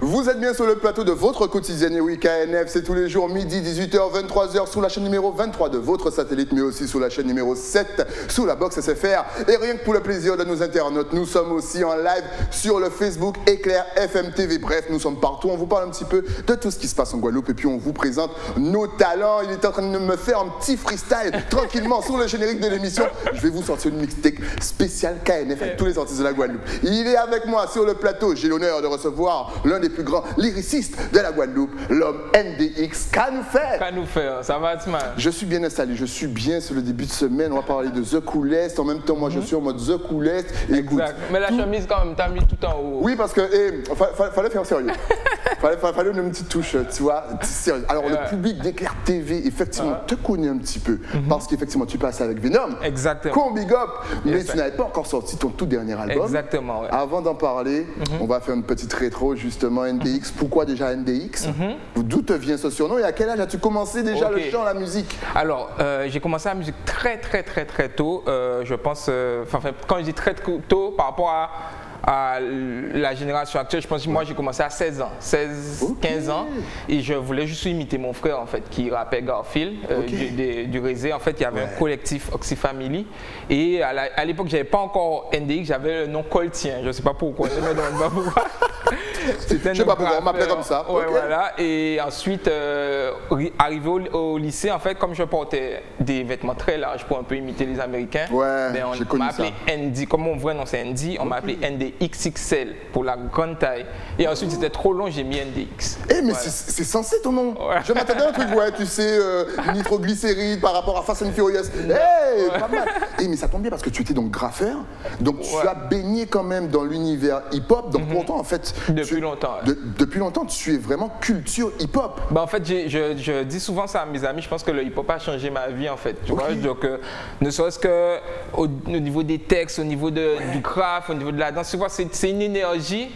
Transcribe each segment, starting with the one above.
Vous êtes bien sur le plateau de votre quotidienne oui KNF, c'est tous les jours midi, 18h, 23h sous la chaîne numéro 23 de votre satellite, mais aussi sous la chaîne numéro 7 sous la box SFR. Et rien que pour le plaisir de nos internautes, nous sommes aussi en live sur le Facebook Éclair FM TV. Bref, nous sommes partout, on vous parle un petit peu de tout ce qui se passe en Guadeloupe et puis on vous présente nos talents. Il est en train de me faire un petit freestyle tranquillement sur le générique de l'émission. Je vais vous sortir une mixtape spéciale KNF avec tous les artistes de la Guadeloupe. Il est avec moi sur le plateau, j'ai l'honneur de recevoir l'un des plus grands lyricistes de la Guadeloupe, l'homme NDX. Qu'à-nous faire? Qu'à-nous faire, ça va, Tima? Je suis bien installé, je suis bien sur le début de semaine. On va parler de The Coolest. En même temps, moi, je suis en mode The Coolest. Écoute, mais la chemise, quand même, t'as mis tout en haut. Oui, parce que fallait faire sérieux. fallait une petite touche, tu vois, sérieux. Alors, le public d'Éclair TV, effectivement, te connaît un petit peu. Parce qu'effectivement, tu passes avec Venom. Exactement. Qu'on big up. Mais tu n'avais pas encore sorti ton tout dernier album. Exactement, ouais. Avant d'en parler, on va faire une petite rétro, justement, NDX. Pourquoi déjà NDX? D'où te vient ce surnom et à quel âge as-tu commencé déjà le chant, la musique? Alors, j'ai commencé la musique très tôt. Je pense, quand je dis très tôt, par rapport à la génération actuelle, je pense que moi j'ai commencé à 16 ans, 15 ans, et je voulais juste imiter mon frère en fait, qui rappait Garfield, du Rézé. En fait, il y avait un collectif Oxyfamily, et à l'époque, j'avais pas encore NDX, j'avais le nom Coltien, je sais pas pourquoi, je me demande pas pourquoi. Je sais pas pourquoi, on m'appelait comme ça. Ouais, voilà. Et ensuite, arrivé au lycée, en fait, comme je portais des vêtements très larges pour un peu imiter les Américains, on m'a appelé ND, comme mon vrai nom c'est ND, on m'a appelé NDXXL pour la grande taille. Et ensuite, c'était trop long, j'ai mis NDX. Eh, mais c'est censé ton nom. Je m'attendais à un truc, tu sais, nitroglycéride par rapport à Fast and Furious. Pas mal. Mais ça tombe bien parce que tu étais donc graffeur, donc tu as baigné quand même dans l'univers hip-hop, donc pourtant, en fait, depuis longtemps. Depuis longtemps, tu es vraiment culture hip-hop. Bah en fait, je dis souvent ça à mes amis, je pense que le hip-hop a changé ma vie en fait. Tu vois? Donc, ne serait-ce qu'au niveau des textes, au niveau du craft, au niveau de la danse, tu vois, c'est une énergie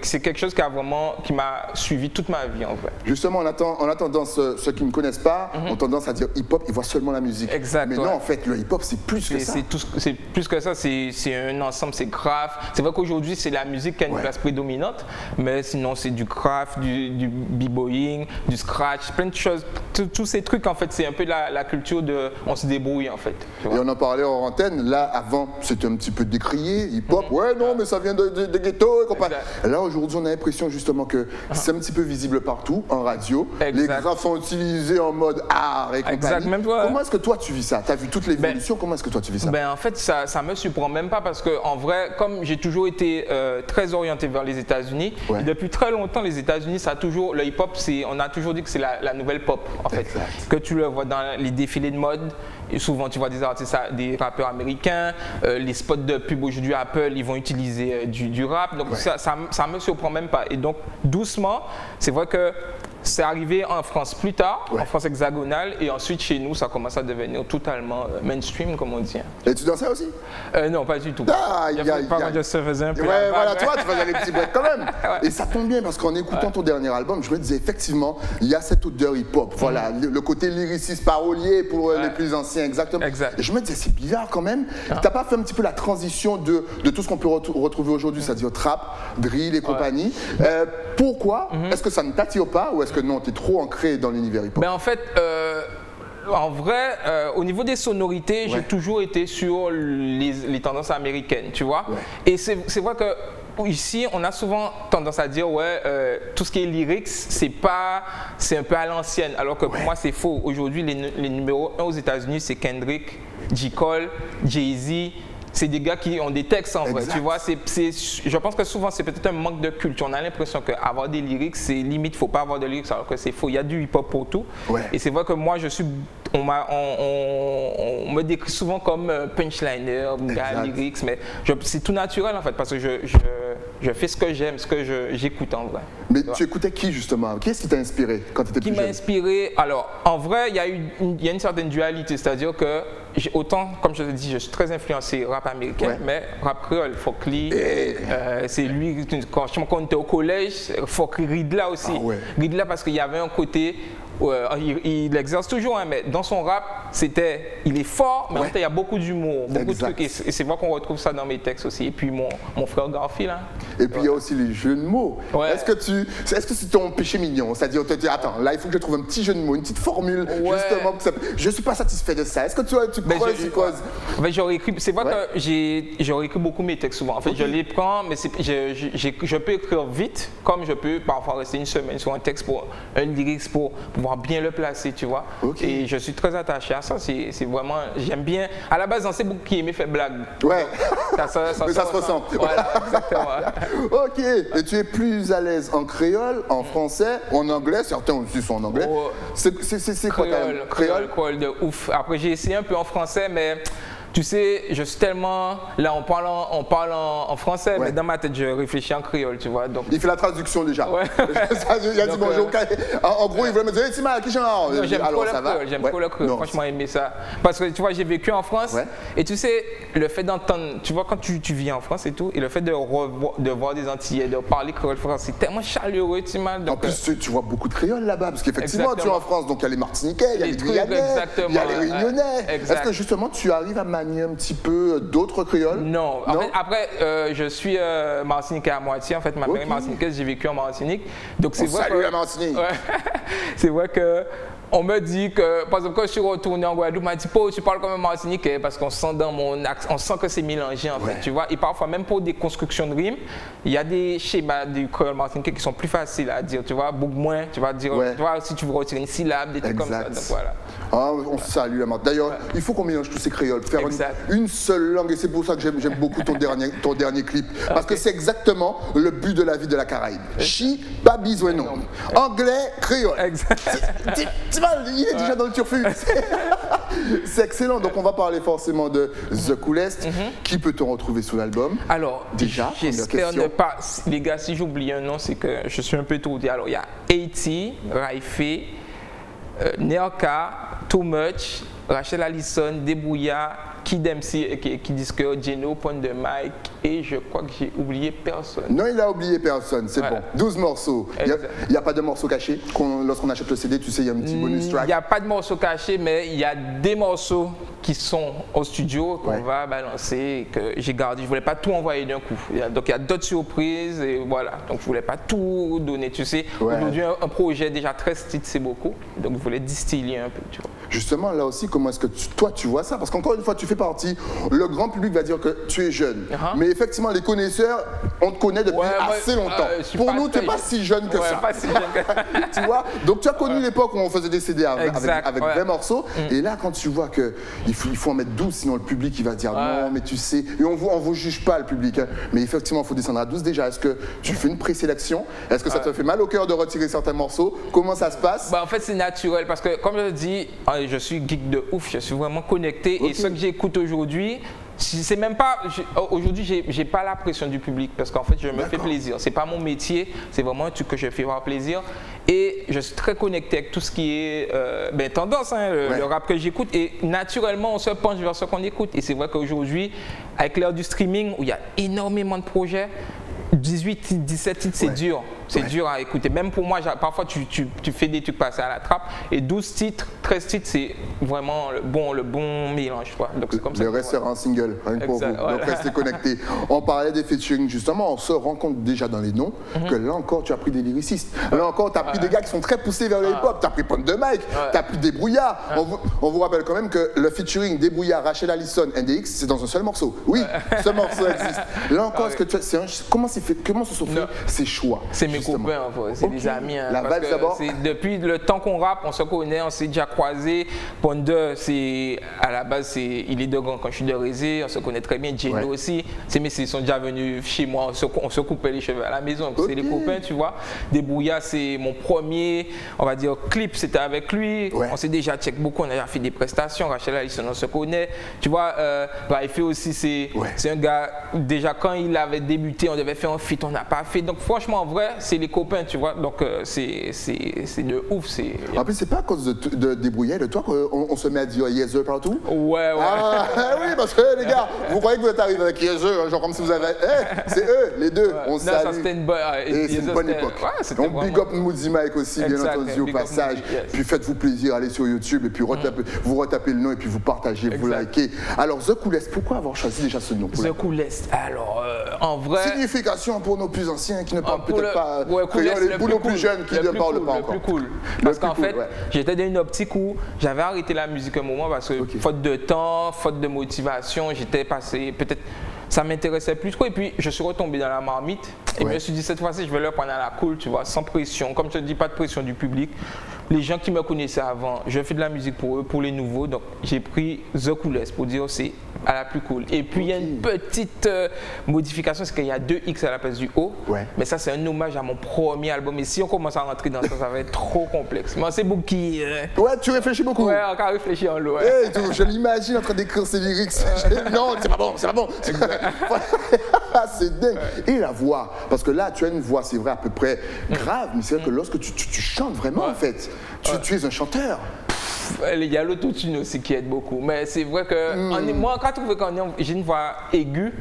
c'est quelque chose qui m'a suivi toute ma vie en fait. Justement, on a tendance, ceux qui ne connaissent pas, ont tendance à dire hip-hop, ils voient seulement la musique. Exact. Mais non, en fait, le hip-hop, c'est plus que ça. C'est plus que ça, c'est un ensemble, c'est craft. C'est vrai qu'aujourd'hui, c'est la musique qui a une place prédominante. Mais sinon, c'est du craft, du b-boying, du scratch, plein de choses. Tous ces trucs, en fait, c'est un peu la culture de on se débrouille, en fait. Et on en parlait en antenne. Là, avant, c'était un petit peu décrié, hip-hop. Ouais, non, mais ça vient de ghetto et compagnie. Là, aujourd'hui, on a l'impression justement que c'est un petit peu visible partout, en radio. Les graphes sont utilisés en mode art et compagnie. Même toi, comment est-ce que toi, tu vis ça? Tu as vu toute l'évolution, comment est-ce que toi, tu vis ça? En fait, ça me surprend même pas parce que, en vrai, comme j'ai toujours été très orienté vers les États-Unis, et depuis très longtemps, les États-Unis, ça a toujours, le hip-hop, on a toujours dit que c'est la nouvelle pop, en fait. Que tu le vois dans les défilés de mode, et souvent tu vois des artistes, des rappeurs américains, les spots de pub aujourd'hui, Apple, ils vont utiliser du rap, donc ça me surprend même pas. Et donc, doucement, c'est vrai que c'est arrivé en France plus tard, en France hexagonale, et ensuite chez nous, ça commence à devenir totalement mainstream, comme on dit. Et tu dansais aussi? Non, pas du tout. Je se faisais un peu. Voilà, toi, tu faisais les petits breaks quand même. Et ça tombe bien parce qu'en écoutant ton dernier album, je me disais effectivement, il y a cette odeur hip-hop. Voilà, le côté lyriciste parolier pour les plus anciens, exactement. Et je me disais, c'est bizarre quand même. T'as pas fait un petit peu la transition de tout ce qu'on peut retrouver aujourd'hui, c'est-à-dire trap, drill et compagnie. Pourquoi? Est-ce que ça ne t'attire pas ou est-ce que non, tu es trop ancré dans l'univers hip-hop? En fait, en vrai, au niveau des sonorités, j'ai toujours été sur les tendances américaines, tu vois. Et c'est vrai que ici, on a souvent tendance à dire, tout ce qui est lyrics, c'est un peu à l'ancienne, alors que pour moi, c'est faux. Aujourd'hui, les numéros 1 aux États-Unis, c'est Kendrick, J. Cole, Jay-Z. C'est des gars qui ont des textes en vrai, tu vois. Je pense que souvent, c'est peut-être un manque de culture. On a l'impression qu'avoir des lyrics, c'est limite, il ne faut pas avoir de lyrics, alors que c'est faux. Il y a du hip-hop pour tout. Et c'est vrai que moi, on me décrit souvent comme punchliner, gars lyrics, mais c'est tout naturel en fait, parce que je fais ce que j'aime, ce que j'écoute en vrai. Mais tu écoutais qui justement? Qui est-ce qui t'a inspiré quand tu étais plus jeune? Qui m'a inspiré? Alors, en vrai, il y a une certaine dualité, c'est-à-dire que autant, comme je te dis, je suis très influencé rap américain, mais rap créole, Folk Lee, c'est lui, quand on était au collège, Folk Ridla aussi. Ridla parce qu'il y avait un côté, il exerce toujours, hein, mais dans son rap, il est fort, mais en fait, il y a beaucoup d'humour, beaucoup de trucs, et c'est vrai qu'on retrouve ça dans mes textes aussi. Et puis mon frère Garfield. Hein. Et puis il y a aussi les jeux de mots. Est-ce que c'est ton péché mignon? C'est-à-dire, on te dit, attends, là, il faut que je trouve un petit jeu de mots, une petite formule, justement, je ne suis pas satisfait de ça. Est-ce que tu creuses? J'aurais écrit, c'est vrai que j'aurais écrit beaucoup mes textes souvent. En fait, je les prends, mais je peux écrire vite, comme je peux parfois rester une semaine sur un texte, un lyrics pour pouvoir bien le placer, tu vois. Et je suis très attaché à ça. C'est vraiment, j'aime bien. À la base, c'est beaucoup qui aimait faire blague. Ouais. Ça se ressent. Voilà, exactement. Ok. Et tu es plus à l'aise en créole, en français, en anglais? Certains aussi sont en anglais. C'est quoi Créole de ouf. Après, j'ai essayé un peu en français, mais tu sais, je suis tellement. Là, on parle en français, mais dans ma tête, je réfléchis en créole, tu vois. Donc... Il fait la traduction déjà. Il a dit bonjour. En gros, il voulait me dire, hey, Tima, qui genre? J'aime trop le créole. Franchement, aimé ça. Parce que tu vois, j'ai vécu en France. Et tu sais, le fait d'entendre. Tu vois, quand tu vis en France et tout, et le fait de voir des Antillais, de parler créole français, c'est tellement chaleureux, Tima. En plus, tu vois beaucoup de créoles là-bas. Parce qu'effectivement, tu es en France, donc il y a les Martiniquais, il y a les Guyanais, il y a les Réunionnais. Est-ce que justement, tu arrives à un petit peu d'autres créoles? Non. En fait, après, je suis martiniquais à moitié. En fait, ma mère est martiniquaise, j'ai vécu en Martinique. Donc c'est vrai. Salut la Martinique. C'est vrai que on me dit que, par exemple, quand je suis retourné en Guadeloupe, on m'a dit, tu parles comme un Martiniquais parce qu'on sent dans mon accent, on sent que c'est mélangé en fait, tu vois. Et parfois, même pour des constructions de rimes, il y a des schémas du créole martiniquais qui sont plus faciles à dire, tu vois, beaucoup moins, tu vas dire, tu vois, si tu veux retirer une syllabe, des trucs comme ça. Donc voilà. Ah, on salue la Martinique. D'ailleurs, il faut qu'on mélange tous ces créoles, faire une seule langue, et c'est pour ça que j'aime beaucoup ton dernier clip, parce que c'est exactement le but de la vie de la Caraïbe. Chi, pas besoin non. Anglais, créole. Il est déjà dans le turfu. C'est excellent. Donc on va parler forcément de The Coolest. Qui peut-on retrouver sous l'album? Alors, déjà, j'espère ne pas. Les gars, si j'oublie un nom, c'est que je suis un peu trop dit. Alors, il y a A.T., Raifé, Nerka, Too Much, Rachel Allison, Debouya, Kid MC, Kid Disco, Geno, Point de Mike, et je crois que j'ai oublié personne. Non, il a oublié personne, c'est bon. 12 morceaux. Il n'y a pas de morceaux cachés. Lorsqu'on achète le CD, tu sais, il y a un petit bonus track. Il n'y a pas de morceaux cachés, mais il y a des morceaux qui sont au studio qu'on va balancer, que j'ai gardé. Je ne voulais pas tout envoyer d'un coup. Donc il y a d'autres surprises, et voilà. Donc je ne voulais pas tout donner, tu sais. Aujourd'hui, un projet déjà très style, c'est beaucoup. Donc je voulais distiller un peu, tu vois. Justement, là aussi, comment est-ce que toi, tu vois ça? Parce qu'encore une fois, tu fais partie, le grand public va dire que tu es jeune. Mais effectivement, les connaisseurs, on te connaît depuis assez longtemps. Pour nous, tu n'es pas si jeune que ça. Pas si jeune que... Tu vois? Donc tu as connu l'époque où on faisait des CD avec 20 morceaux. Et là, quand tu vois qu'il faut en mettre 12, sinon le public il va dire non, mais tu sais. Et on ne vous juge pas, le public. Hein. Mais effectivement, il faut descendre à 12 déjà. Est-ce que tu fais une présélection? Est-ce que ça te fait mal au cœur de retirer certains morceaux? Comment ça se passe? En fait, c'est naturel parce que, comme je le dis, je suis geek de ouf. Je suis vraiment connecté. Et ce que j'écoute aujourd'hui, c'est même pas. Aujourd'hui, j'ai pas la pression du public parce qu'en fait, je me fais plaisir. C'est pas mon métier, c'est vraiment un truc que je fais par plaisir. Et je suis très connecté avec tout ce qui est tendance, hein, le rap que j'écoute. Et naturellement, on se penche vers ce qu'on écoute. Et c'est vrai qu'aujourd'hui, avec l'ère du streaming, où il y a énormément de projets, 18, 17 titres, c'est dur. C'est dur à écouter. Même pour moi, parfois, tu fais des trucs passer à la trappe. Et 12 titres, 13 titres, c'est vraiment le bon mélange. Quoi. Donc, c'est comme ça. Le reste sera un single, rien que pour vous. Donc, restez connectés. On parlait des featuring, justement. On se rend compte déjà dans les noms que là encore, tu as pris des lyricistes. Là encore, tu as pris des gars qui sont très poussés vers le hip-hop. Tu as pris Point de Mike, tu as pris Debouya. On vous rappelle quand même que le featuring Debouya, Rachel Allison, NDX, c'est dans un seul morceau. Oui, ce morceau existe. Là encore, est-ce que comment se sont fait ces choix? C'est mes copains, c'est des amis. Hein, la valse d'abord. Depuis le temps qu'on rappe, on se connaît, on s'est déjà croisés. Ponder, à la base, il est de Grand quand je suis de Rézé, on se connaît très bien. Geno aussi. Ces messieurs sont déjà venus chez moi, on se coupait les cheveux à la maison. C'est des copains, tu vois. Débrouillard, c'est mon premier, on va dire, clip, c'était avec lui. On s'est déjà check beaucoup, on a déjà fait des prestations. Rachel Allison, on se connaît. Tu vois, Raifé aussi, c'est un gars, déjà quand il avait débuté, on devait faire un feat, on n'a pas fait. Donc franchement, en vrai, c'est les copains, tu vois. Donc c'est de ouf. En plus, c'est pas à cause de Débrouillard, de toi qu'on se met à dire yes sir partout? Ouais. Ah, oui, parce que les gars, vous croyez que vous êtes arrivé avec yes sir, genre comme si vous avez... c'est eux, les deux. On salue. Ça, c'était une bonne époque. Donc big up Moody Mike aussi, bien entendu, au passage. Puis faites-vous plaisir, allez sur YouTube et puis vous retapez le nom et puis vous partagez, vous likez. Alors The Coolest, pourquoi avoir choisi déjà ce nom? The Coolest, alors en vrai... Signification pour nos plus anciens qui ne parlent peut-être pas créole, et pour nos plus jeunes qui ne parlent pas encore. Le plus cool. Parce qu'en fait, j'étais dans une optique où j'avais arrêté la musique un moment parce que faute de temps, faute de motivation, j'étais passé peut-être... Ça m'intéressait plus trop et puis je suis retombé dans la marmite et je me suis dit cette fois-ci je vais leur prendre à la cool, tu vois, sans pression, comme je te dis, pas de pression du public. Les gens qui me connaissaient avant, je fais de la musique pour eux, pour les nouveaux, donc j'ai pris The Coolest pour dire c'est à la plus cool. Et puis il y a une petite modification, c'est qu'il y a 2 X à la place du O, mais ça c'est un hommage à mon premier album. Et si on commence à rentrer dans ça, ça va être trop complexe. Moi c'est beaucoup qui... Ouais, tu réfléchis beaucoup. Ouais, encore réfléchir en l'eau. Je l'imagine en train d'écrire ses lyrics. Non, c'est pas bon, c'est pas bon. C'est dingue. Et la voix, parce que là tu as une voix, c'est vrai, à peu près grave, mais c'est vrai que lorsque tu chantes vraiment en fait, tu es un chanteur. Il y a l'autotune aussi qui aide beaucoup, mais c'est vrai que moi quand je trouve que j'ai une voix aiguë,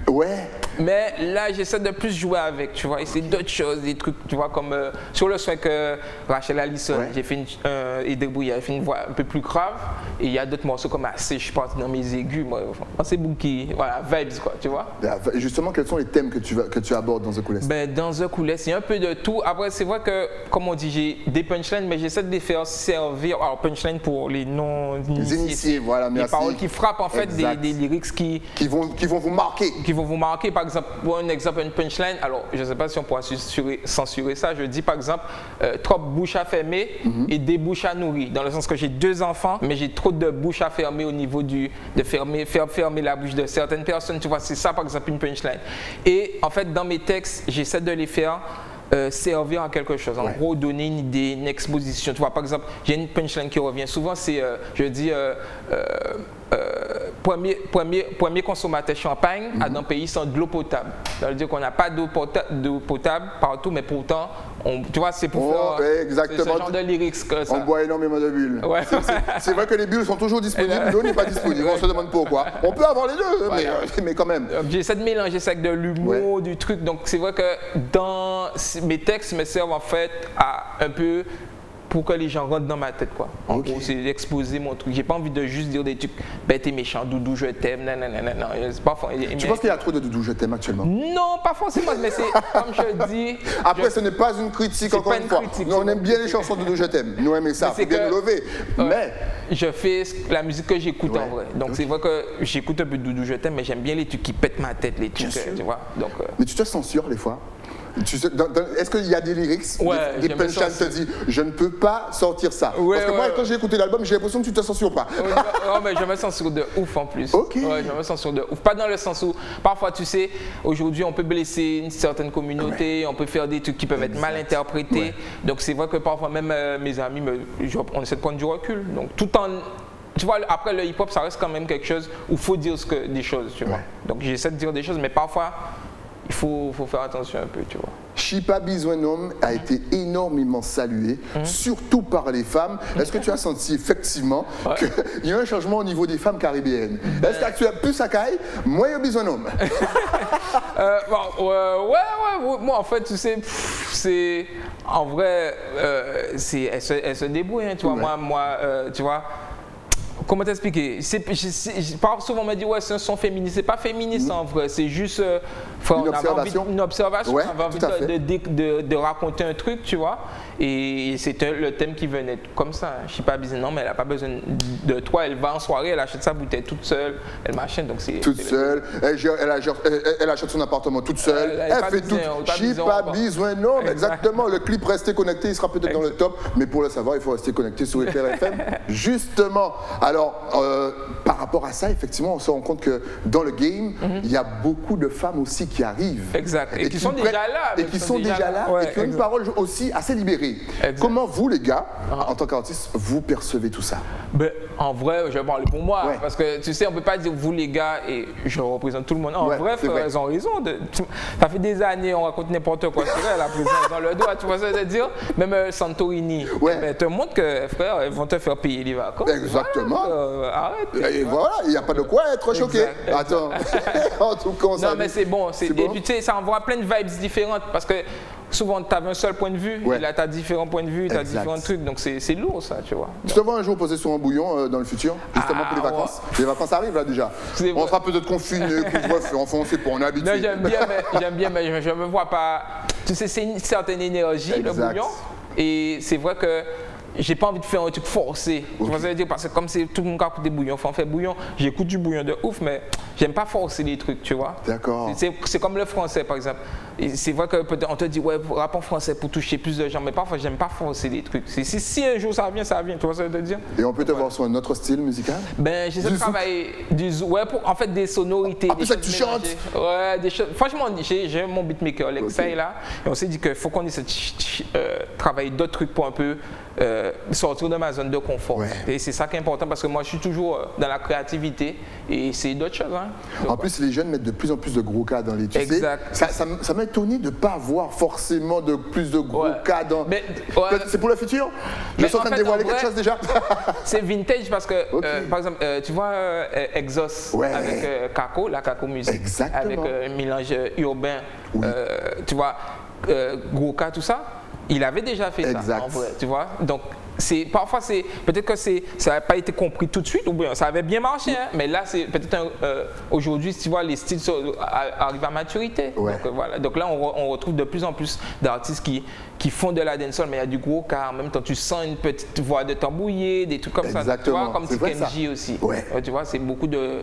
mais là j'essaie de plus jouer avec, tu vois, essayer d'autres choses, des trucs, tu vois, comme sur le son que Rachel Allison, j'ai fait et Débrouillard, j'ai fait une voix un peu plus grave, et il y a d'autres morceaux comme assez, je pense, dans mes aigus, moi c'est beaucoup qui, voilà, vibes quoi, tu vois. Justement, quels sont les thèmes que tu abordes dans The Coolest? Dans The Coolest, il y a un peu de tout. Après c'est vrai que, comme on dit, j'ai des punchlines, mais j'essaie de les faire servir, alors punchline pour les non-initiés, voilà, merci. Les paroles qui frappent en fait, des lyrics qui vont vous marquer. Qui vont vous marquer, par exemple, pour un exemple, une punchline, alors je ne sais pas si on pourra censurer ça, je dis par exemple, trop bouche à fermer et des bouches à nourrir, dans le sens que j'ai 2 enfants, mais j'ai trop de bouche à fermer au niveau de faire fermer la bouche de certaines personnes, tu vois, c'est ça par exemple une punchline. Et en fait, dans mes textes, j'essaie de les faire servir à quelque chose, en gros donner une idée, une exposition. Tu vois, par exemple, j'ai une punchline qui revient souvent, c'est, je dis, premier consommateur champagne à un pays sans de l'eau potable. Ça veut dire qu'on n'a pas d'eau potable partout, mais pourtant, tu vois, c'est pour faire ce genre de lyrics que ça. On boit énormément de bulles. C'est vrai que les bulles sont toujours disponibles, l'eau n'est pas disponible, on se demande pourquoi. On peut avoir les deux, mais quand même. J'essaie de mélanger ça avec de l'humour, du truc, donc c'est vrai que dans mes textes me servent en fait à un peu pour que les gens rentrent dans ma tête, quoi. En gros, c'est d'exposer mon truc. J'ai pas envie de juste dire des trucs bêtes et méchants, Doudou, je t'aime, non. Tu penses qu'il y a trop de Doudou, je t'aime actuellement? Non, pas forcément, mais c'est comme je dis. Après, ce n'est pas une critique, encore une fois. Nous, on aime bien les chansons de Doudou, je t'aime. Nous aimons ça, faut bien nous lever. Mais je fais la musique que j'écoute en vrai. Donc, c'est vrai que j'écoute un peu de Doudou, je t'aime, mais j'aime bien les trucs qui pètent ma tête, les trucs, tu vois. Donc, mais tu te censures des fois? Est-ce qu'il y a des lyrics, des punchlines qui te disent je ne peux pas sortir ça? Parce que moi, quand j'ai écouté l'album, j'ai l'impression que tu te censures pas. Non, mais je me censure de ouf en plus. Je me censure de ouf. Pas dans le sens où, parfois, tu sais, aujourd'hui, on peut blesser une certaine communauté, on peut faire des trucs qui peuvent être mal interprétés. Donc, c'est vrai que parfois, même mes amis, on essaie de prendre du recul. Donc, tout en. Tu vois, après le hip-hop, ça reste quand même quelque chose où il faut dire des choses, tu vois. Donc, j'essaie de dire des choses, mais parfois. Il faut faire attention un peu, tu vois. Chipa Besoin d'Homme a été énormément salué, surtout par les femmes. Est-ce que tu as senti effectivement qu'il y a un changement au niveau des femmes caribéennes? Est-ce que tu as plus à caille? Moi, il y a besoin d'homme. Moi, en fait, tu sais, c'est. En vrai, elle se débrouille, hein, tu vois. Moi, tu vois. Comment t'expliquer? Souvent on me dit ouais c'est un son féministe, c'est pas féministe en vrai, c'est juste une observation, on avait envie de raconter un truc, tu vois. Et c'était le thème qui venait comme ça. Je suis pas bizarre, non, mais elle n'a pas besoin de toi. Elle va en soirée, elle achète sa bouteille toute seule, elle machin. Donc c'est toute seule, elle achète son appartement toute seule, elle fait tout. J'ai pas besoin, non, exactement. Le clip Restez connecté, il sera peut-être dans le top, mais pour le savoir, il faut rester connecté sur Éclair FM. Justement, alors par rapport à ça, effectivement, on se rend compte que dans le game, il y a beaucoup de femmes aussi qui arrivent. Exact. Et qui sont déjà là. Et qui sont déjà là, et qui ont une parole aussi assez libérée. Exact. Comment vous, les gars, en tant qu'artistes, vous percevez tout ça? Ben, en vrai, je vais parler pour moi, parce que tu sais, on ne peut pas dire vous les gars, et je représente tout le monde. En vrai, ils ont raison. Ça fait des années, on raconte n'importe quoi sur elle, la présence dans le doigt, tu vois ce que je veux dire? Même Santorini, ben, te montre que, frère, ils vont te faire payer les vacances. Exactement. Voilà, arrête. Et voilà, il n'y a pas de quoi être choqué. Attends, en tout cas, non, mais c'est bon. Et puis, tu sais, ça envoie plein de vibes différentes, parce que souvent, tu avais un seul point de vue, et là, tu as différents points de vue, tu as différents trucs, donc c'est lourd, ça, tu vois. Tu te vois un jour poser sur un bouillon dans le futur, justement pour les vacances? Les vacances arrivent, là, déjà. On sera peut-être confinés, couvre-feu, enfin, on sait pas, on est habitué. Non, j'aime bien, mais je ne me vois pas. Tu sais, c'est une certaine énergie, le bouillon, et c'est vrai que j'ai pas envie de faire un truc forcé. Tu vois ce que je veux dire? Parce que comme c'est tout le monde qui écoute des bouillons, on fait bouillon, j'écoute du bouillon de ouf, mais j'aime pas forcer les trucs, tu vois. D'accord. C'est comme le français, par exemple. C'est vrai que peut-être on te dit, ouais, rap en français pour toucher plus de gens, mais parfois j'aime pas forcer les trucs. Si un jour ça vient, tu vois ce que je veux dire? Et on peut te voir sur un autre style musical? Ben, j'essaie de travailler en fait des sonorités. Après ça, tu chantes? Ouais, des choses. Franchement, j'ai mon beatmaker, Alexei, là, et on s'est dit qu'il faut qu'on essaie de travailler d'autres trucs pour un peu sortir de ma zone de confort. Et c'est ça qui est important parce que moi je suis toujours dans la créativité et c'est d'autres choses. Hein. En plus, les jeunes mettent de plus en plus de gros cas dans les tutos. Ça m'a étonné de ne pas avoir forcément plus de gros cas dans. C'est pour le futur? Je suis en train de dévoiler quelque chose déjà. C'est vintage parce que, par exemple, tu vois Exos avec Kako, la Kako Music. Exactement. Avec un mélange urbain, tu vois, gros cas, tout ça. Il avait déjà fait ça, en vrai, tu vois. Donc, parfois, peut-être que ça n'avait pas été compris tout de suite, ou bien ça avait bien marché, hein, mais là, c'est peut-être aujourd'hui, tu vois, les styles arrivent à maturité. Donc, voilà. Donc là, on retrouve de plus en plus d'artistes qui font de la dancehall, mais il y a du gros car en même temps, tu sens une petite voix de tambouillé, des trucs comme ça. Tu vois, comme Kenji aussi. Tu vois, c'est beaucoup de.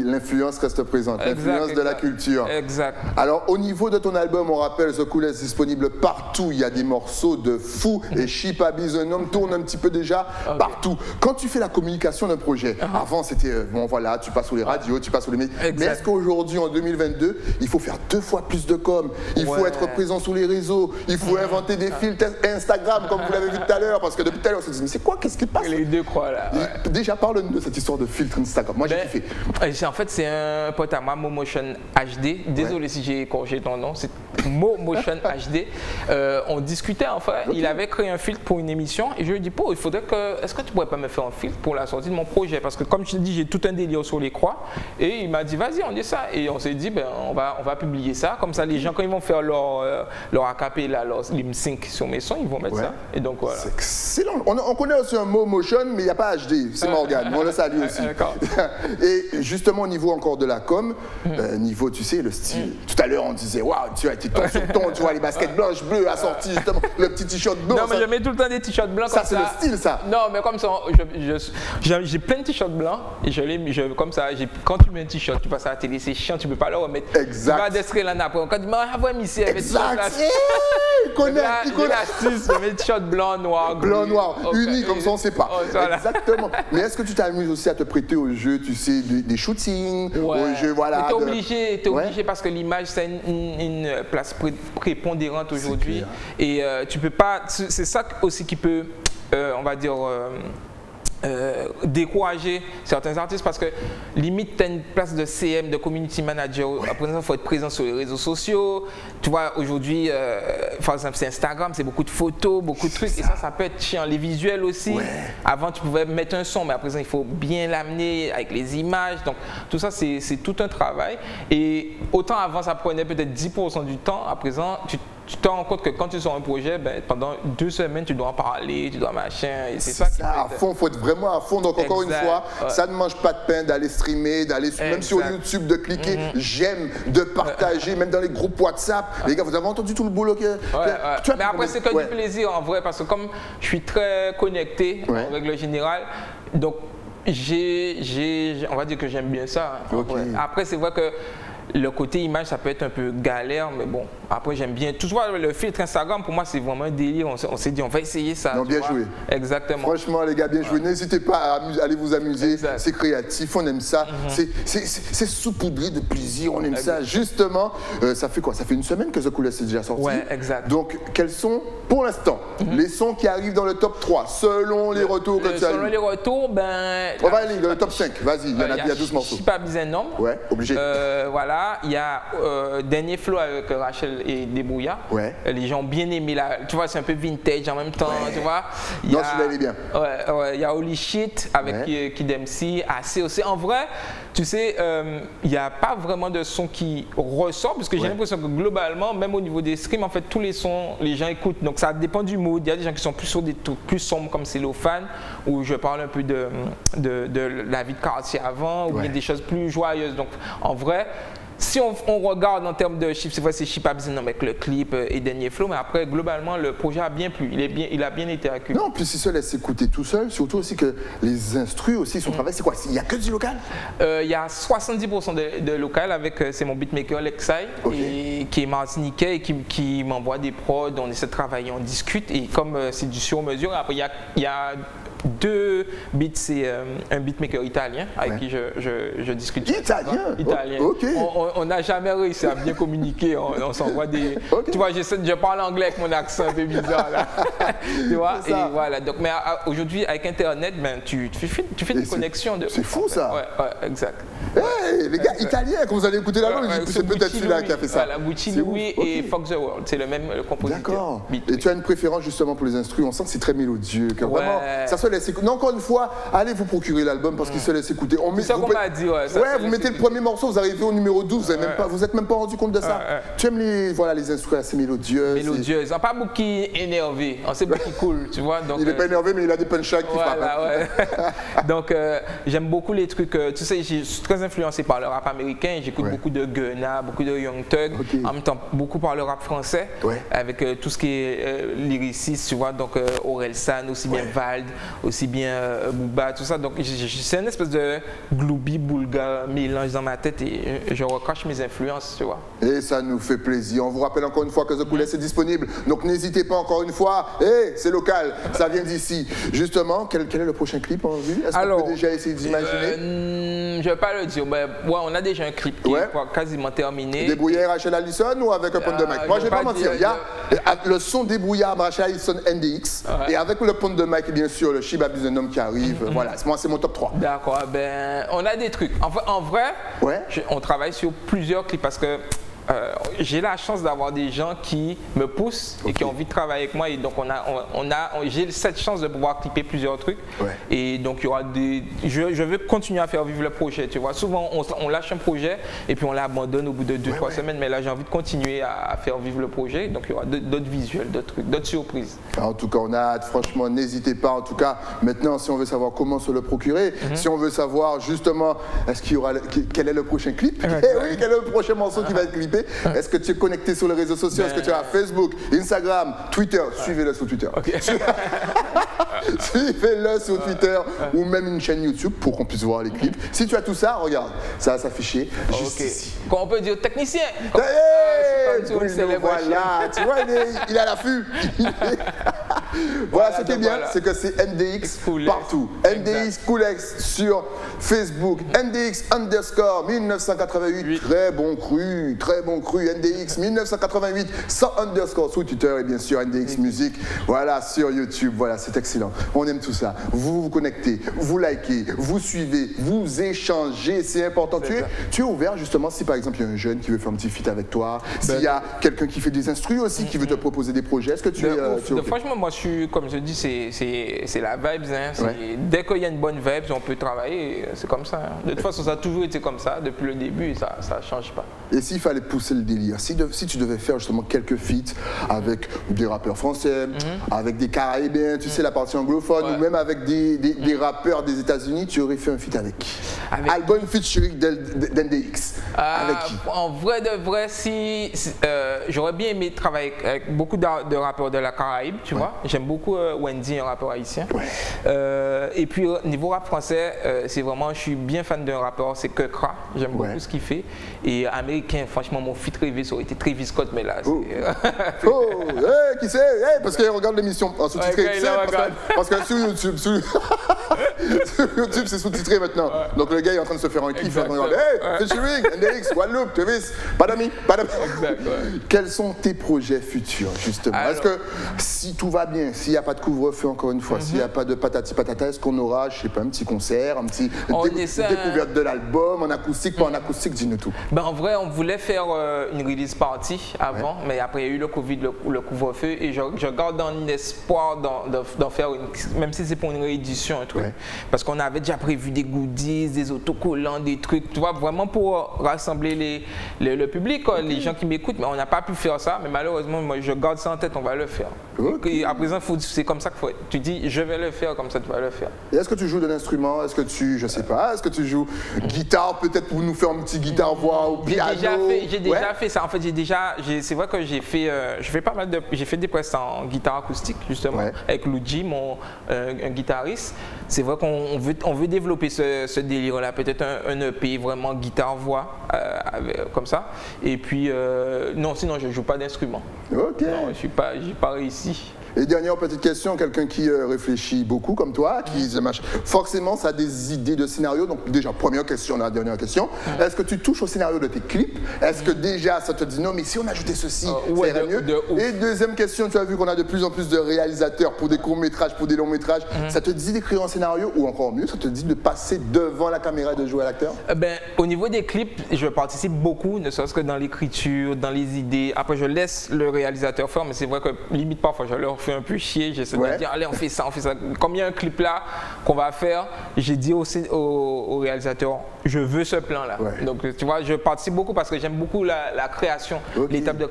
L'influence reste présente, l'influence de la culture. Exact. Alors, au niveau de ton album, on rappelle The Cool est disponible partout. Il y a des morceaux de fou et Chipa Bizonum tourne un petit peu déjà partout. Quand tu fais la communication d'un projet, avant c'était bon voilà, tu passes sur les radios, tu passes sur les médias. Mais est-ce qu'aujourd'hui en 2022, il faut faire 2 fois plus de com, il faut être présent sur les réseaux, il faut inventer des filtres Instagram comme vous l'avez vu tout à l'heure, parce que depuis tout à l'heure on se dit mais c'est quoi, qu'est-ce qui passe? Les deux croix là. Déjà parle-nous de cette histoire de filtre Instagram. Moi j'ai kiffé. En fait c'est un pote à moi, Momotion HD. Désolé si j'ai écorché ton nom, c'est Momotion HD. On discutait en fait, il avait créé un filtre pour une émission et je lui ai dit, il faudrait que, est-ce que tu pourrais pas me faire un filtre pour la sortie de mon projet? Parce que comme je te dis, j'ai tout un délire sur les croix et il m'a dit, vas-y, on dit ça. Et on s'est dit, ben, on va publier ça. Comme ça, les gens, quand ils vont faire leur acapella, leur lip sync sur mes sons, ils vont mettre ça. Et donc voilà. C'est excellent. On connaît aussi un mot motion, mais il n'y a pas HD. C'est Morgane. On le salue aussi. Et justement, au niveau encore de la com, niveau, tu sais, le style. Tout à l'heure, on disait, waouh, tu as été ton sur ton, tu vois, les baskets blanches, bleues assorties, justement, le petit t-shirt blanc. Non, mais je mets tout le temps des t-shirts blancs. Ça, c'est le style, ça. Non, mais comme ça, j'ai plein de t-shirts blancs et comme ça, quand tu mets un t-shirt, tu passes à la télé, c'est chiant, tu peux pas le remettre. Exact. Tu vas d'escrer là après. Quand tu m'as envoyé ici avec exact. Il connaît. L'astuce, je mets t-shirt blanc, noir. Blanc, noir, uni, comme ça, on ne sait pas. Exactement. Mais est-ce que tu t'amuses aussi à te prêter au jeu, tu sais, des shootings, au jeu, voilà. T'es obligé parce que l'image, c'est une place prépondérante aujourd'hui. Et tu peux pas. C'est ça aussi qui peut, on va dire, décourager certains artistes parce que limite tu as une place de CM, de community manager. Après il faut être présent sur les réseaux sociaux. Tu vois aujourd'hui, par exemple c'est Instagram, c'est beaucoup de photos, beaucoup de trucs et ça peut être chiant. Les visuels aussi. Avant tu pouvais mettre un son, mais à présent il faut bien l'amener avec les images. Donc tout ça c'est tout un travail. Et autant avant ça prenait peut-être 10% du temps, à présent tu te rends compte que quand tu sors un projet, ben, pendant 2 semaines, tu dois en parler, tu dois machin. Et c'est ça qui à fond, il faut être vraiment à fond. Donc, encore une fois, ça ne mange pas de pain d'aller streamer, d'aller même sur YouTube, de cliquer j'aime, de partager, même dans les groupes WhatsApp. Les gars, vous avez entendu tout le boulot que. Mais après, c'est que du plaisir en vrai, parce que comme je suis très connecté en règle générale, donc on va dire que j'aime bien ça. Après, c'est vrai que le côté image, ça peut être un peu galère, mais bon, après j'aime bien. Tout le filtre Instagram, pour moi, c'est vraiment un délire. On s'est dit, on va essayer ça. Non, bien joué. Exactement. Franchement, les gars, bien joué. N'hésitez pas à aller vous amuser. C'est créatif, on aime ça. C'est saupoudré de plaisir, on aime ça. Justement, ça fait quoi? Ça fait une semaine que The Coolest est déjà sorti. Ouais, exact. Donc, quels sont, pour l'instant, les sons qui arrivent dans le top 3, selon les retours que tu as eu? Selon les retours, ben. On va aller dans le top 5. Vas-y, il y a 12 morceaux. Shipa Bizenom. Ouais, obligé. Voilà. Il y a Dernier Flow avec Rachel et Debrouilla. Ouais. Les gens ont bien aimé là. Tu vois, c'est un peu vintage en même temps. Tu vois. Non, celui-là, il est bien. Ouais, il y a Holy Shit avec Kid MC, assez aussi. En vrai, tu sais, il n'y a pas vraiment de son qui ressort parce que j'ai l'impression que globalement, même au niveau des streams, en fait, tous les sons, les gens écoutent. Donc ça dépend du mood. Il y a des gens qui sont plus sur des trucs plus sombres comme Cellophane, où je parle un peu de la vie de quartier avant, ou bien des choses plus joyeuses. Donc en vrai, si on regarde en termes de chiffres, c'est vrai, c'est Shipa Bizenom avec le clip et Dernier Flow, mais après, globalement, le projet a bien plu. Il a bien été accueilli. Non, puis si ça laisse s'écouter tout seul, surtout aussi que les instrus aussi, son travail, c'est quoi? Il n'y a que du local? Il y a 70% de local avec, c'est mon beatmaker Lexai, qui est martiniquais et qui m'envoie des prods, on essaie de travailler, on discute, et comme c'est du sur-mesure, après, il y a 2 beats, c'est un beatmaker italien avec qui je discute. Italien? Ok. On n'a jamais réussi à bien communiquer, on s'envoie des... Tu vois, je parle anglais avec mon accent un peu bizarre là. Tu vois, et voilà. Donc, mais aujourd'hui, avec Internet, ben, tu fais des connexions. C'est fou ça. Ouais, exact. Hey, les gars italiens, quand vous allez écouter l'album, c'est peut-être celui-là qui a fait ça. Voilà, Gucci Louis et Fox the World, c'est le même compositeur. D'accord. Et tu as une préférence justement pour les instrus, on sent que c'est très mélodieux, que vraiment, ça se laisse écouter. Non, encore une fois, allez vous procurer l'album parce qu'il se laisse écouter. C'est ça qu'on m'a dit, vous mettez le premier morceau, vous arrivez au numéro 12, vous n'êtes même pas rendu compte de ça. Tu aimes les instrus assez mélodieuses. Mélodieuses, pas beaucoup qui est énervé, on sait beaucoup qui cool, tu vois. Donc, il n'est pas énervé, mais il a des punchlines qui frappent. Donc, j'aime beaucoup les trucs, tu sais, je suis très influencé par le rap américain, j'écoute beaucoup de Gunna, beaucoup de Young Thug, en même temps beaucoup par le rap français, avec tout ce qui est lyriciste, tu vois, donc Orelsan, aussi bien Vald, aussi bien Booba, tout ça. Donc c'est une espèce de gloubi boulga mélange dans ma tête et je recrache mes influences, tu vois. Et ça nous fait plaisir. On vous rappelle encore une fois que The Coolest est disponible. Donc n'hésitez pas encore une fois. C'est local, ça vient d'ici. Justement, quel est le prochain clip en vue? Est-ce qu'on peut déjà essayer d'imaginer? Je ne vais pas le dire, mais on a déjà un clip qui est quasiment terminé. Débrouillard Rachel Allison ou avec un pont de mic? Moi je vais pas mentir, il y a le son débrouillard Rachel Allison NDX et avec le pont de mic et bien sûr le Shipa Bizenom qui arrive. Voilà, moi c'est mon top 3. D'accord, ben on a des trucs. En vrai, on travaille sur plusieurs clips parce que j'ai la chance d'avoir des gens qui me poussent et qui ont envie de travailler avec moi et donc j'ai cette chance de pouvoir clipper plusieurs trucs et donc il y aura je veux continuer à faire vivre le projet, tu vois. Souvent on lâche un projet et puis on l'abandonne au bout de 2-3 semaines, mais là j'ai envie de continuer à faire vivre le projet, donc il y aura d'autres visuels, d'autres trucs, d'autres surprises. En tout cas on a hâte, franchement n'hésitez pas. En tout cas maintenant si on veut savoir comment se le procurer, si on veut savoir justement quel est le prochain clip, quel est le prochain morceau qui va être clippé. Est-ce que tu es connecté sur les réseaux sociaux? Est-ce que tu as Facebook, Instagram, Twitter? Suivez-le sur Twitter. Suivez-le sur Twitter ou même une chaîne YouTube pour qu'on puisse voir les clips. Si tu as tout ça, regarde, ça va s'afficher juste ici. Qu'on peut dire technicien. Voilà, tu vois, il a l'affût. Voilà, ce qui est bien, c'est que c'est NDX partout. NDX Coolest sur Facebook, NDX_1988, très bon cru, NDX 1988, sans underscore sur Twitter et bien sûr NDX Music, voilà, sur YouTube, voilà, c'est excellent. On aime tout ça. Vous vous connectez, vous likez, vous suivez, vous échangez, c'est important. Tu es ouvert justement si par exemple il y a un jeune qui veut faire un petit feat avec toi, s'il y a quelqu'un qui fait des instrus aussi, qui veut te proposer des projets, est-ce que tu es franchement, moi je suis, comme je dis, c'est la vibe. Hein. Dès qu'il y a une bonne vibe, on peut travailler, c'est comme ça. Hein. De toute façon, ça a toujours été comme ça depuis le début et ça ne change pas. Et s'il fallait pousser le délire, si tu devais faire justement quelques feats avec des rappeurs français, avec des Caraïbes, tu sais, la partie anglophone, ou même avec des rappeurs des États-Unis, tu aurais fait un feat avec qui? Album featuring d'NDX. Avec qui? En vrai de vrai, j'aurais bien aimé travailler avec beaucoup de rappeurs de la Caraïbe, tu vois. J'aime beaucoup Wendy, un rappeur haïtien. Et puis niveau rap français, c'est vraiment, je suis bien fan d'un rappeur, c'est Kekra. J'aime beaucoup ce qu'il fait. Et américain, franchement, mon feat rêvé, ça aurait été Travis Scott, mais là, qui c'est? Parce qu'il regarde l'émission en sous-titré. Parce que sur YouTube, c'est sous-titré maintenant. Donc le gars est en train de se faire un kiff. Featuring, NDX, Guadeloupe, Travis, Padami. Quels sont tes projets futurs, justement? Est-ce que si tout va bien, s'il n'y a pas de couvre-feu, encore une fois, s'il n'y a pas de patati patata, est-ce qu'on aura, je sais pas, un petit concert, un petit découverte de l'album, en acoustique, pas en acoustique, dis-nous tout. En vrai, on voulait faire une release party avant, mais après il y a eu le Covid, le couvre-feu, et je garde un espoir d'en faire même si c'est pour une réédition, un truc. Parce qu'on avait déjà prévu des goodies, des autocollants, des trucs, tu vois, vraiment pour rassembler le public, les gens qui m'écoutent, mais on n'a pas pu faire ça, mais malheureusement, moi je garde ça en tête, on va le faire. Et à présent, c'est comme ça qu'il faut. Tu dis, je vais le faire, comme ça tu vas le faire. Et est-ce que tu joues de l'instrument? Est-ce que je sais pas, est-ce que tu joues guitare, peut-être pour nous faire un petit guitare-voix ou piano? J'ai déjà fait ça. En fait, c'est vrai que j'ai fait pas mal j'ai fait des presses en guitare acoustique, justement, avec Luigi, un guitariste. C'est vrai qu'on veut développer ce délire-là, peut-être un EP vraiment guitare-voix, comme ça. Et puis, non, sinon, je ne joue pas d'instrument. Ok. Non, j'ai pas réussi. Et dernière petite question, quelqu'un qui réfléchit beaucoup comme toi, forcément ça a des idées de scénario. Donc déjà, première question, la dernière question, est-ce que tu touches au scénario de tes clips? Est-ce que déjà ça te dit non, mais si on ajoutait ceci, ça irait mieux? Et deuxième question, tu as vu qu'on a de plus en plus de réalisateurs pour des courts-métrages, pour des longs-métrages, ça te dit d'écrire un scénario ou encore mieux, ça te dit de passer devant la caméra et de jouer à l'acteur? Au niveau des clips, je participe beaucoup, ne serait-ce que dans l'écriture, dans les idées. Après, je laisse le réalisateur faire, mais c'est vrai que limite parfois je leur fais un peu chier, j'essaie de dire allez on fait ça. Comme il y a un clip là qu'on va faire, j'ai dit au réalisateur je veux ce plan là. Donc tu vois, je participe beaucoup parce que j'aime beaucoup la création, l'étape de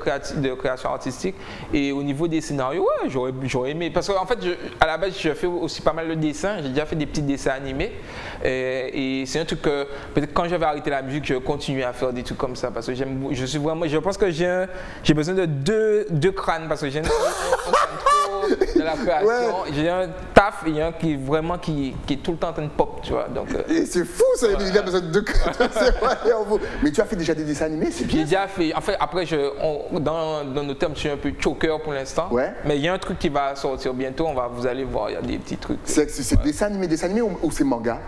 création artistique. Et au niveau des scénarios, j'aurais aimé, parce qu'en fait à la base je fais aussi pas mal de dessins, j'ai déjà fait des petits dessins animés et c'est un truc que peut-être quand je vais arrêter la musique je vais continuer à faire des trucs comme ça parce que je pense que j'ai besoin de deux crânes parce que j'ai de la création, j'ai un taf et un qui est tout le temps en train de pop, tu vois. Donc, et c'est fou ça, il a besoin de deux crânes. Mais tu as fait déjà des dessins animés, c'est bien. J'ai déjà fait, en fait après dans nos termes je suis un peu choker pour l'instant, mais il y a un truc qui va sortir bientôt, vous allez voir, il y a des petits trucs. C'est dessin animé ou c'est manga?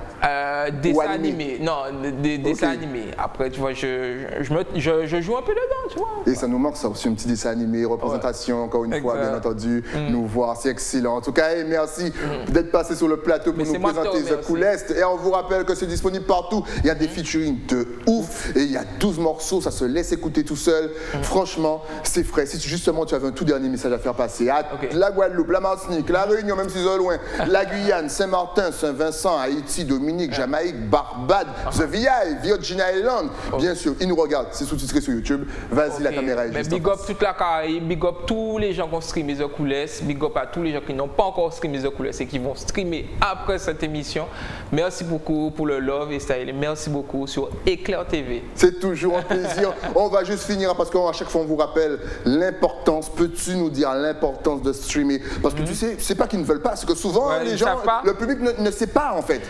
Dessin animé, non, des dessins animés. Après tu vois, je joue un peu dedans, tu vois. Et ça nous manque ça aussi, un petit dessin animé, représentation encore une fois, bien entendu, nous voir, c'est excellent. En tout cas, merci d'être passé sur le plateau pour nous présenter The Coolest. Et on vous rappelle que c'est disponible partout. Il y a des featuring de ouf et il y a 12 morceaux, ça se laisse écouter tout seul. Franchement, c'est frais. Si justement tu avais un tout dernier message à faire passer à la Guadeloupe, la Martinique, la Réunion, même si c'est loin, la Guyane, Saint-Martin, Saint-Vincent, Haïti, Dominique, Jamaïque, Barbade, The VI, Virgin Island, bien sûr, ils nous regardent, c'est sous-titré sur YouTube. Vas-y, la caméra est juste. Big up toute la Caraïbe, big up tous les gens qui ont streamé The Coolest, big up à tous les gens qui n'ont pas encore streamé The Coolest et qui vont streamer après cette émission. Merci beaucoup pour le love et style. Merci beaucoup sur Éclair TV. C'est toujours un plaisir. On va juste finir parce qu'à chaque fois on vous rappelle l'importance. Peux-tu nous dire l'importance de streamer? Parce que tu sais, c'est pas qu'ils ne veulent pas, c'est que souvent les gens, le public ne sait pas en fait.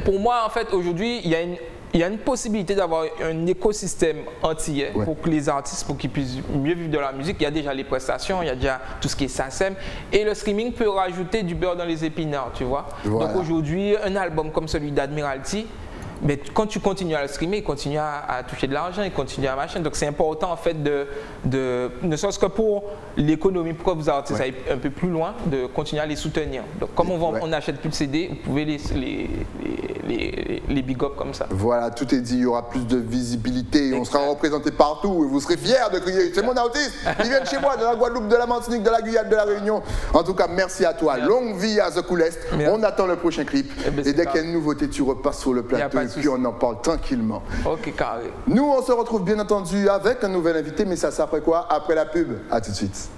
Pour moi en fait aujourd'hui il y a une possibilité d'avoir un écosystème antillais pour que les artistes, pour qu'ils puissent mieux vivre de la musique. Il y a déjà les prestations, il y a déjà tout ce qui est SACEM. Et le streaming peut rajouter du beurre dans les épinards, tu vois. Donc aujourd'hui, un album comme celui d'Admiralty, mais quand tu continues à le streamer, il continue à toucher de l'argent, il continue à machin. Donc c'est important en fait ne serait-ce que pour l'économie, pour que vous artistes aillent un peu plus loin, de continuer à les soutenir. Donc comme on n'achète plus de CD, vous pouvez les big up comme ça. Voilà, tout est dit, il y aura plus de visibilité, on sera représenté partout et vous serez fiers de crier, c'est mon artiste, ils viennent chez moi, de la Guadeloupe, de la Martinique, de la Guyane, de la Réunion. En tout cas, merci à toi, longue vie à The Coolest, on attend le prochain clip et dès qu'il y a une nouveauté, tu repasses sur le plateau. puis on en parle tranquillement. Ok, carré. Nous, on se retrouve bien entendu avec un nouvel invité, mais ça après quoi? Après la pub. À tout de suite.